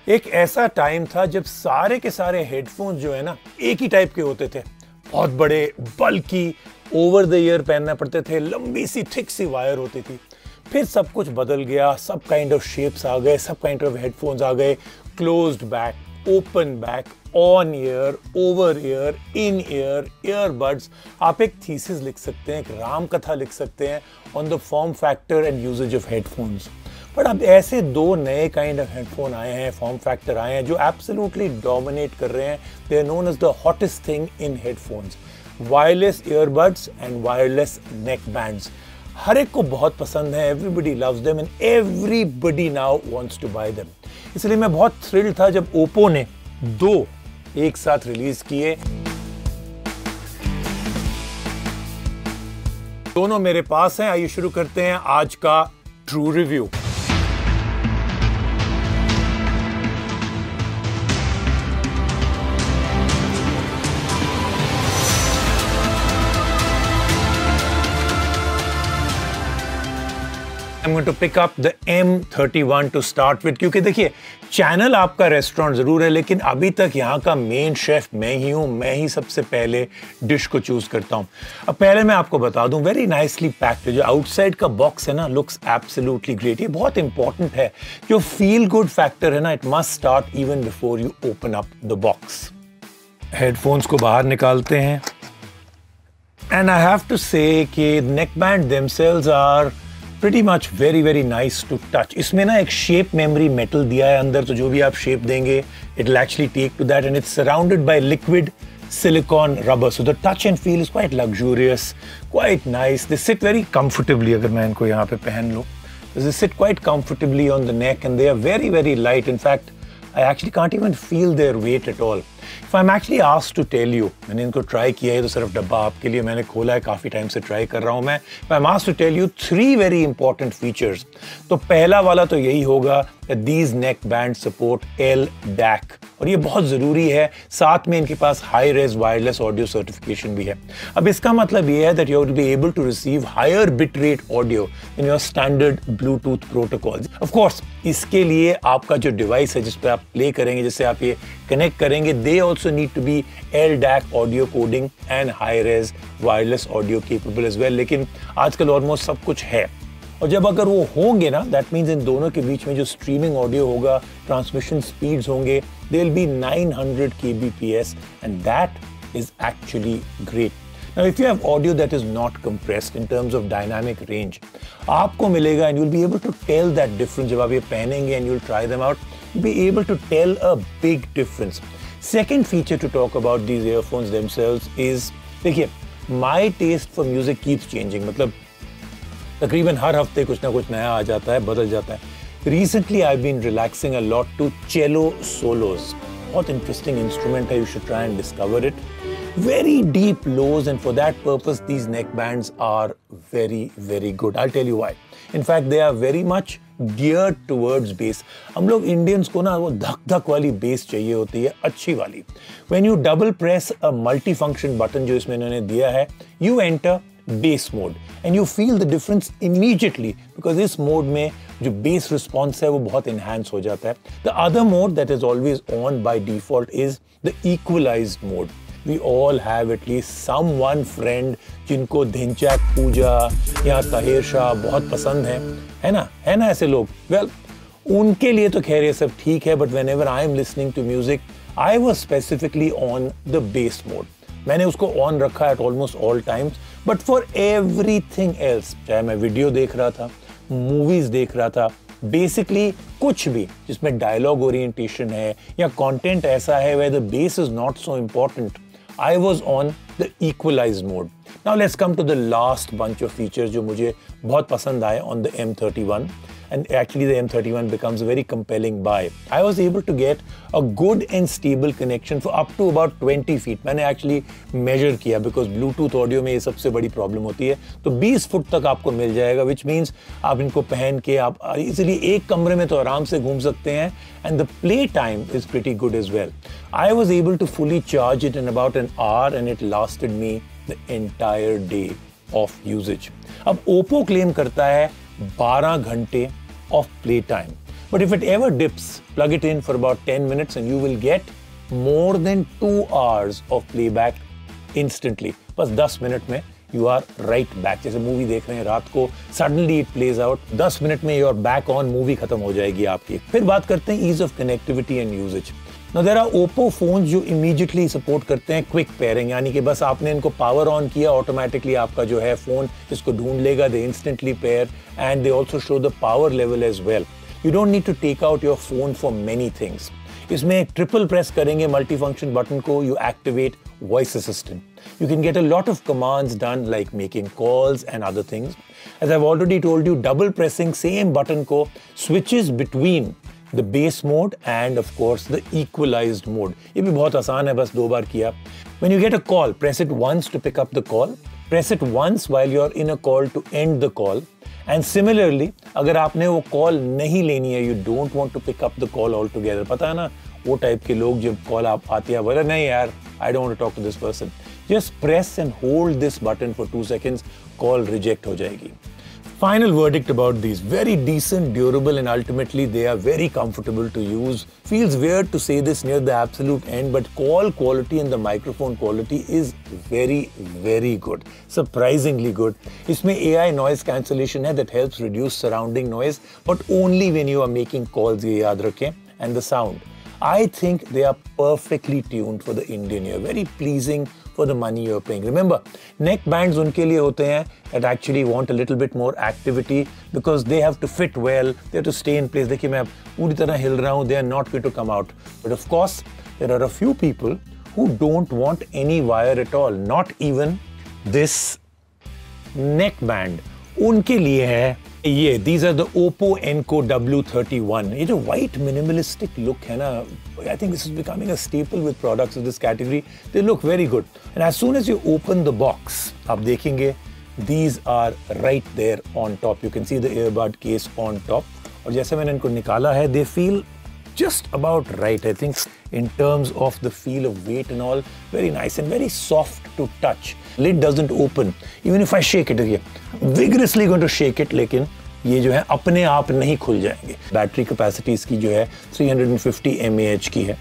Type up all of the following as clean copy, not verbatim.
एक ऐसा टाइम था जब सारे के सारे हेडफोन्स जो है ना एक ही टाइप के होते थे, बहुत बड़े, बल्कि, ओवर द ईयर पहनना पड़ते थे, लंबी सी थिक सी वायर होती थी। फिर सब कुछ बदल गया, सब काइंड ऑफ शेप्स आ गए, सब काइंड ऑफ हेडफोन्स आ गए, closed back, open back, on year, over year, in year, earbuds. आप एक थीसिस लिख सकते हैं, एक राम कथा लिख सकते हैं on the form factor and uses of headphones. But अब ऐसे दो नए काइंड ऑफ हेडफोन आए हैं, फॉर्म फैक्टर आए हैं, जो एब्सोल्युटली डोमिनेट कर रहे हैं। They are known as the hottest thing in headphones, wireless earbuds and wireless neck bands. हर एक को बहुत पसंद है, everybody loves them and everybody now wants to buy them. इसलिए मैं बहुत थ्रिल्ड था जब ओप्पो ने दो एक साथ रिलीज किए। दोनों मेरे पास हैं। आइए शुरू करते हैं आज का true review. I'm going to pick up the M31 to start with, क्योंकि देखिए चैनल आपका रेस्टोरेंट जरूर है, लेकिन अभी तक यहाँ का मेन शेफ मैं ही हूँ। मैं ही सबसे पहले डिश को चूज करता हूँ। अब पहले मैं आपको बता दूं, वेरी नाइसली पैक्ड, जो आउटसाइड का बॉक्स है ना, लुक्स एब्सोल्युटली ग्रेट। ये बहुत इंपॉर्टेंट है, जो फील गुड फैक्टर है ना, it must start even before you open up the box. Headphones को बाहर निकालते हैं and I have to say कि neckband themselves are pretty much very very nice to touch. इसमें ना एक शेप मेमोरी मेटल दिया है अंदर, तो जो भी आप शेप देंगे it will actually take to that, and it's surrounded by liquid silicone rubber, so the touch and feel is quite luxurious, quite nice. They sit very comfortably. अगर मैं इनको यहाँ पे पहन लूँ, they sit quite comfortably on the neck and they are very very light. In fact, I actually can't even feel their weight at all. If I'm actually asked to tell you, मैंने इनको try किया है, तो सिर्फ डब्बा आपके लिए मैंने खोला है, काफी टाइम से ट्राई कर रहा हूं मैं। If I'm asked to tell you three very important features, तो पहला वाला तो यही होगा that these neck bands support LDAC, और ये बहुत जरूरी है। साथ में इनके पास high res wireless audio certification भी है। अब इसका मतलब ये है that you will be able to receive higher bit rate audio in your standard Bluetooth protocols. Of course, इसके लिए आपका जो डिवाइस है जिस पे आप प्ले करेंगे, जिससे आप ये कनेक्ट करेंगे, they also need to be LDAC audio coding and high res wireless audio capable as well. लेकिन आजकल ऑलमोस्ट सब कुछ है, और जब अगर वो होंगे ना, दैट मीन्स इन दोनों के बीच में जो स्ट्रीमिंग ऑडियो होगा, ट्रांसमिशन स्पीड्स होंगे, they will be 900 kbps and that is actually great. Now if you have audio that is not compressed in terms of dynamic range, आपको मिलेगा and you'll be able to tell that difference. जब आप ये पहनेंगे and you'll try them out, you'll be able to tell a big difference. Second feature to talk about these earphones themselves is, देखिए, my taste for music keeps changing. मतलब तकरीबन हर हफ्ते कुछ ना कुछ नया आ जाता है, बदल जाता है। Recently I've been relaxing a lot to cello solos. बहुत interesting instrument है, you should try and discover it. Very deep lows, and for that purpose these neck bands are very very good. I'll tell you why. In fact, they are very much geared towards bass. हम लोग Indians को ना वो धक धक वाली base चाहिए होती है, अच्छी वाली। When you double press a multi-function button जो इसमें इन्होंने दिया है, you enter bass mode and you feel the difference immediately, because इस मोड में जो bass response है वो बहुत enhance हो जाता है। The other mode that is always on by default is the equalized mode. We all have at least someone friend जिनको धिंचैक पूजा या ताहिर शाह बहुत पसंद है ना ऐसे लोग। Well, उनके लिए तो खैर ये सब ठीक है, but whenever I am listening to music, I was specifically on the bass mode. मैंने उसको ऑन रखा है at almost all times, but for everything else, चाहे मैं वीडियो देख रहा था, मूवीज देख रहा था, बेसिकली कुछ भी जिसमें डायलॉग ओरिएंटेशन है या कंटेंट ऐसा है where the bass is not so important, I was on the equalized mode. Now let's come to the last bunch of features जो मुझे बहुत पसंद आए on the M31, and actually the M31 becomes a very compelling buy. I was able to get a good and stable connection for up to about 20 feet. मैंने actually measure किया, because Bluetooth audio में ये सबसे बड़ी problem होती है। तो 20 foot तक आपको मिल जाएगा, which means आप इनको पहन के आप इसीलिए एक कमरे में तो आराम से घूम सकते हैं, and the play time is pretty good as well. I was able to fully charge it in about an hour and it lasted me the entire day of usage. अब Oppo claim करता है 12 घंटे of play time, But if it ever dips, plug it in for about 10 minutes and you will get more than 2 hours of playback instantly. बस 10 minute में you are right back. जैसे movie देख रहे हैं रात को, suddenly it plays out, 10 minute में you are back on, movie खत्म हो जाएगी आपकी. फिर बात करते हैं ease of connectivity and usage. Now there are Oppo phones जो immediately support करते हैं quick pairing, यानी कि बस आपने इनको power on किया, automatically आपका जो है phone इसको ढूंढ लेगा, they instantly pair and they also show the power level as well. You don't need to take out your phone for many things. इसमें ट्रिपल प्रेस करेंगे मल्टी फंक्शन बटन को, you activate voice assistant. You can get a lot of commands done like making calls and other things. As I've already told you, double pressing same button ko switches between the bass mode and of course the equalized mode. ये भी बहुत आसान है, बस 2 बार किया. When you get a call, press it once to pick up the call. Press it once while you're in a call to end the call. And similarly, अगर आपने वो कॉल नहीं लेनी है, you don't want to pick up the call altogether. पता है ना, वो टाइप के लोग जब कॉल आप आती है, बोला नहीं यार, I don't want to talk to this person. Just press and hold this button for 2 seconds, call reject हो जाएगी. Final verdict about these, very decent, durable and ultimately they are very comfortable to use. Feels weird to say this near the absolute end, but call quality and the microphone quality is very, very good. Surprisingly good. इसमें AI noise cancellation है that helps reduce surrounding noise, but only when you are making calls, ये याद रखें. And the sound. I think they are perfectly tuned for the Indian ear. Very pleasing for the money you're paying. Remember, neck bands उनके लिए होते हैं that actually want a little bit more activity because they have to fit well, they have to stay in place. देखिए मैं पूरी तरह हिल रहा हूँ, they are not going to come out. But of course, there are a few people who don't want any wire at all, not even this neck band. उनके लिए है ये. These are the Oppo Enco W31. ये जो white minimalistic look है ना, I think this is becoming a staple with products of this category. They look very good. And as soon as you open the box, आप देखेंगे, these are right there on top. You can see the earbud case on top. और जैसे मैंने इनको निकाला है, they feel just about right, I think, in terms of the feel of weight and all. Very nice and very soft to touch. Lid doesn't open. Even if I shake it, I'm vigorously going to shake it, लेकिन ये जो है अपने आप नहीं खुल जाएंगे. Battery capacity इसकी जो है 350 mAh की है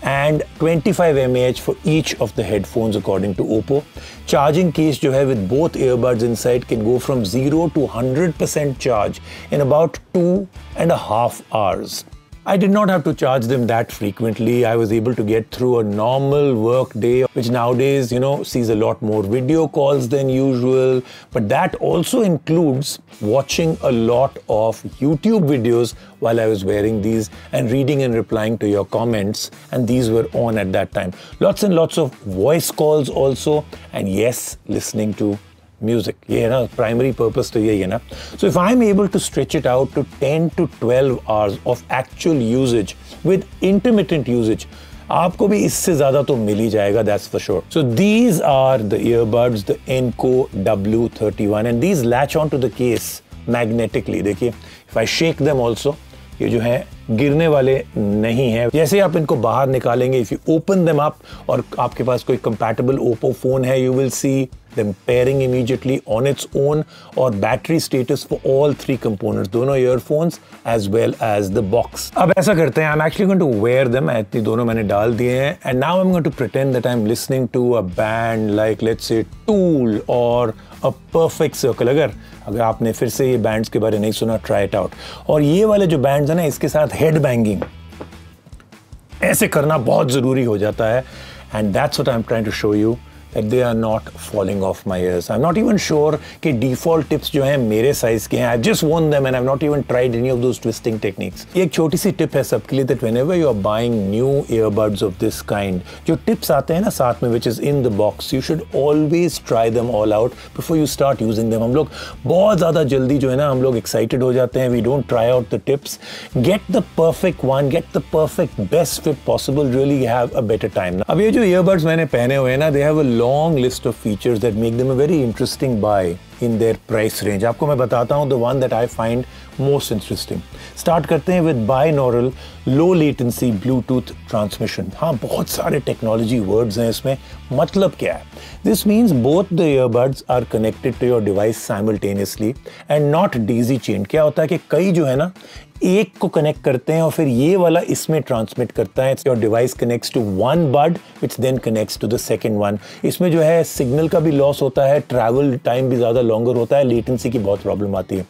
and 25 mAh for each of the headphones according to Oppo. Charging case जो है with both earbuds inside can go from 0 to 100% charge in about 2.5 hours. I did not have to charge them that frequently. I was able to get through a normal work day, which nowadays, you know, sees a lot more video calls than usual. But that also includes watching a lot of YouTube videos while I was wearing these and reading and replying to your comments. And these were on at that time. Lots and lots of voice calls also. And yes, listening to music. ये है ना, primary purpose तो यही है ना. So if I'm able to stretch it out to 10 to 12 hours of actual usage with intermittent usage, आपको भी इससे ज़्यादा तो मिल ही जाएगा, that's for sure. So these are the earbuds, the Enco W31 and these latch onto the case magnetically. देखिए, if I shake them also, ये जो है गिरने वाले नहीं है. जैसे आप इनको बाहर निकालेंगे, if you open them up और आपके पास कोई compatible Oppo phone है, you will see them pairing immediately on its own और battery status for all 3 components, दोनों earphones as well as the box. अब ऐसा करते हैं, I'm actually going to wear them. इतनी दोनों मैंने डाल दिए हैं and now I'm going to pretend that I'm listening to a band like let's say Tool or a Perfect Circle. अगर आपने फिर से ये बैंड्स के बारे में नहीं सुना, try it out. और ये वाले जो बैंड्स हैं ना, इसके साथ head banging ऐसे करना बहुत ज़रूरी हो जाता है and that's what I'm trying to show you. that they are not falling off my ears. I'm not even sure कि default tips जो हैं मेरे size के हैं. I've just worn them and I've not even tried any of those twisting techniques. ये एक छोटी सी tip है सबके लिए that whenever you are buying new earbuds of this kind, जो tips आते हैं ना साथ में which is in the box, you should always try them all out before you start using them. हम लोग बहुत ज़्यादा जल्दी जो है ना हम लोग excited हो जाते हैं. We don't try out the tips. Get the perfect one, get the perfect best fit possible. Really have a better time. अब ये जो earbuds मैंने पहने हुए हैं ना, they have a long list of features that make them a very interesting buy in their price range. आपको मैं बताता हूँ the one that I find most interesting. Start करते हैं with binaural low latency Bluetooth transmission. हाँ, बहुत सारे technology words हैं इसमें. मतलब क्या है? This means both the earbuds are connected to your device simultaneously and not daisy chained. क्या होता है कि कई जो है ना एक को कनेक्ट करते हैं और फिर ये वाला इसमें ट्रांसमिट करता है. Your device connects to one bud which then connects to the second one. इसमें जो है सिग्नल का भी लॉस होता है, ट्रैवल टाइम भी ज़्यादा लॉन्गर होता है, लेटेंसी की बहुत प्रॉब्लम आती है.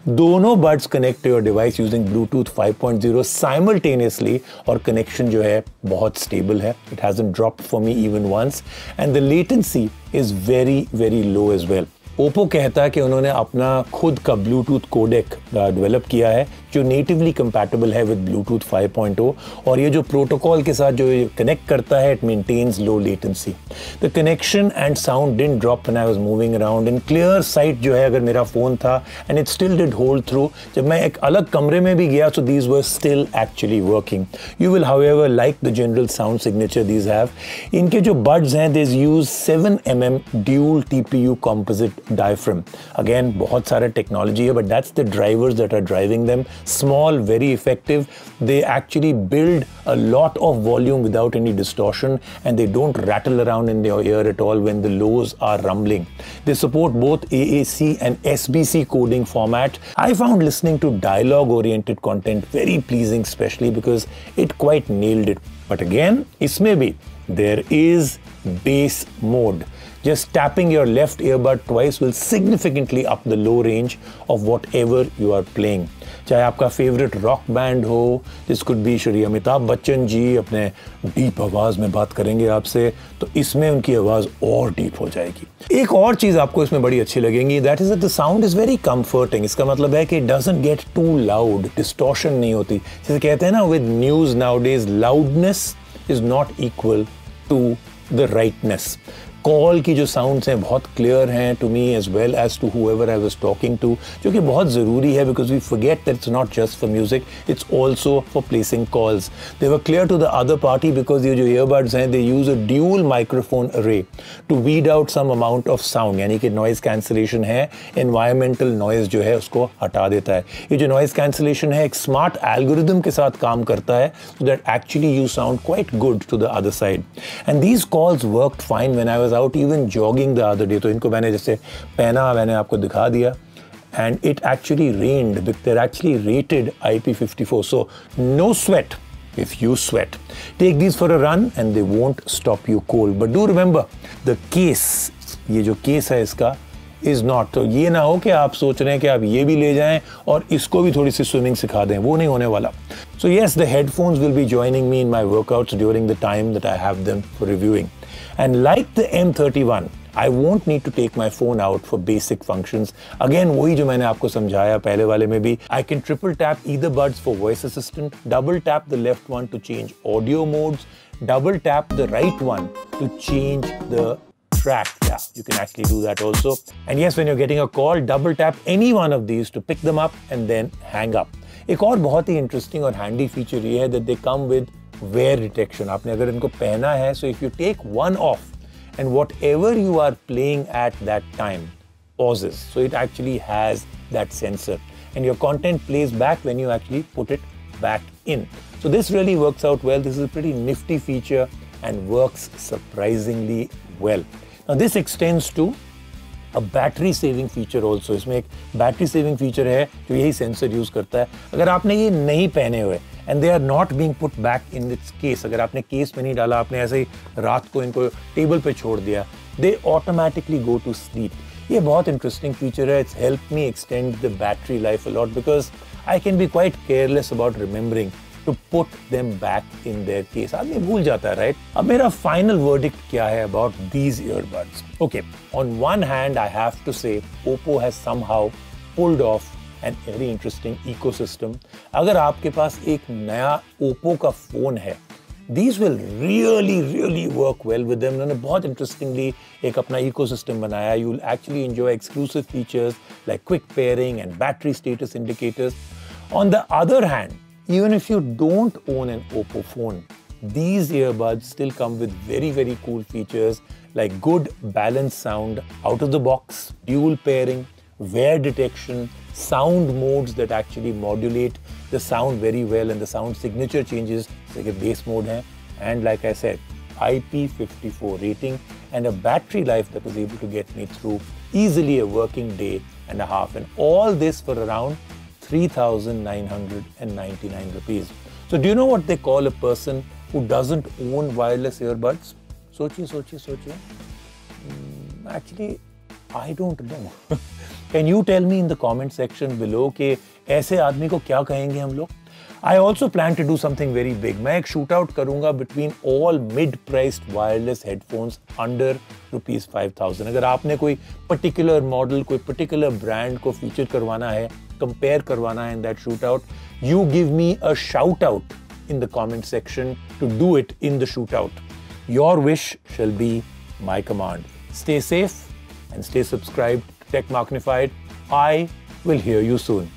दोनों buds connect to your device using Bluetooth 5.0 simultaneously और कनेक्शन जो है बहुत स्टेबल है. It hasn't dropped for me even once and the latency is very very low as well. Oppo कहता है कि उन्होंने अपना खुद का ब्लूटूथ कोडेक डेवलप किया है जो नेटिवली कंपैटिबल है विद ब्लूटूथ 5.0 और ये जो प्रोटोकॉल के साथ जो कनेक्ट करता है it maintains low latency. The connection and sound didn't drop when I was moving around in clear sight जो है अगर मेरा फोन था and it still did hold through. जब मैं एक अलग कमरे में भी गया so these were still actually working. You will however like the general sound signature these have. इनके जो बड्स हैं they use 7mm dual TPU composite diaphragm. Again, बहुत सारे टेक्नोलॉजी है, but that's the drivers that are driving them. Small, very effective. They actually build a lot of volume without any distortion, and they don't rattle around in your ear at all when the lows are rumbling. They support both AAC and SBC coding format. I found listening to dialogue-oriented content very pleasing, especially because it quite nailed it. But again, इसमें भी there is bass mode. Just tapping your left earbud twice will significantly up the low range of whatever you are playing. चाहे आपका favourite rock band हो, this could be Shri Amitabh Bachchan ji अपने deep आवाज़ में बात करेंगे आपसे, तो इसमें उनकी आवाज़ और डीप हो जाएगी. एक और चीज़ आपको इसमें बड़ी अच्छी लगेगी, that is that the sound is very comforting. इसका मतलब है कि it doesn't get too loud, distortion नहीं होती. जैसे कहते हैं ना with news nowadays, loudness is not equal to the rightness. Call की जो साउंड्स हैं बहुत क्लियर हैं to me as well as to whoever I was talking to, जो कि बहुत ज़रूरी है because we forget that it's not just for music, it's also for placing calls. They were clear to the other party because ये जो earbuds हैं they use a dual microphone array to weed out some amount of sound, यानी कि noise cancellation है, environmental noise जो है उसको हटा देता है. ये जो नॉइज़ कैंसिलेशन है एक स्मार्ट एल्गोरिदम के साथ काम करता है so that actually you sound quite good to the other side. And these calls worked fine when I was out even jogging the other day. तो इनको मैंने जैसे पहना, मैंने आपको दिखा दिया and it actually rained. They're actually rated IP54, so no sweat if you sweat. Take these for a run and they won't stop you cold. But do remember the case, ये जो केस है इसका is not, तो ये ना हो कि आप सोच रहे हैं कि आप ये भी ले जाएं और इसको भी थोड़ी सी स्विमिंग सिखा दें, वो नहीं होने वाला. So yes, the headphones will be joining me in my workouts during the time that I have them for reviewing. And like the M31, I won't need to take my phone out for basic functions. Again, वही जो मैंने आपको समझाया पहले वाले में भी, I can triple tap either buds for voice assistant, double tap the left one to change audio modes, double tap the right one to change the track. Yeah, you can actually do that also. And yes, when you're getting a call, double tap any one of these to pick them up and then hang up. एक और बहुत ही interesting और handy feature ये है that they come with wear detection. आपने अगर इनको पहना है, so if you take one off and whatever you are playing at that time pauses. So it actually has that sensor and your content plays back when you actually put it back in. So this really works out well. This is a pretty nifty feature and works surprisingly well. Now this extends to a battery saving feature also. इसमें एक battery saving feature है जो यही sensor use करता है. अगर आपने ये नहीं पहने हुए and they are not being put back in its case, अगर आपने केस में नहीं डाला, आपने ऐसे ही रात को इनको टेबल पे छोड़ दिया, they automatically go to sleep. ये बहुत इंटरेस्टिंग फीचर है. It's helped me extend the battery life a lot because I can be quite careless about remembering to put them back in their case. आदमी भूल जाता है, right? अब मेरा final verdict क्या है about these earbuds? Okay, on one hand, I have to say Oppo has somehow pulled off an very interesting ecosystem. अगर आपके पास एक नया Oppo का फोन है, these will really work well with them. उन्होंने बहुत interestingly एक अपना ecosystem बनाया. You will actually enjoy exclusive features like quick pairing and battery status indicators. On the other hand, even if you don't own an Oppo phone, these earbuds still come with very cool features like good balanced sound out of the box, dual pairing, wear detection, sound modes that actually modulate the sound very well and the sound signature changes, like a bass mode hai, and like I said, IP54 rating and a battery life that was able to get me through easily a working day and a half, and all this for around 3,999 rupees. So do you know what they call a person who doesn't own wireless earbuds? सोचिए. Actually, I don't know. Can you tell me in the comment section below कि ऐसे आदमी को क्या कहेंगे हम लोग? I also plan to do something very big. मैं एक shootout करूंगा between all mid-priced wireless headphones under ₹5,000. अगर आपने कोई particular model, कोई particular brand को feature करवाना है, compare करवाना है in that shootout, you give me a shout out in the comment section to do it in the shootout. Your wish shall be my command. Stay safe and stay subscribed to Tech Magnified. I will hear you soon.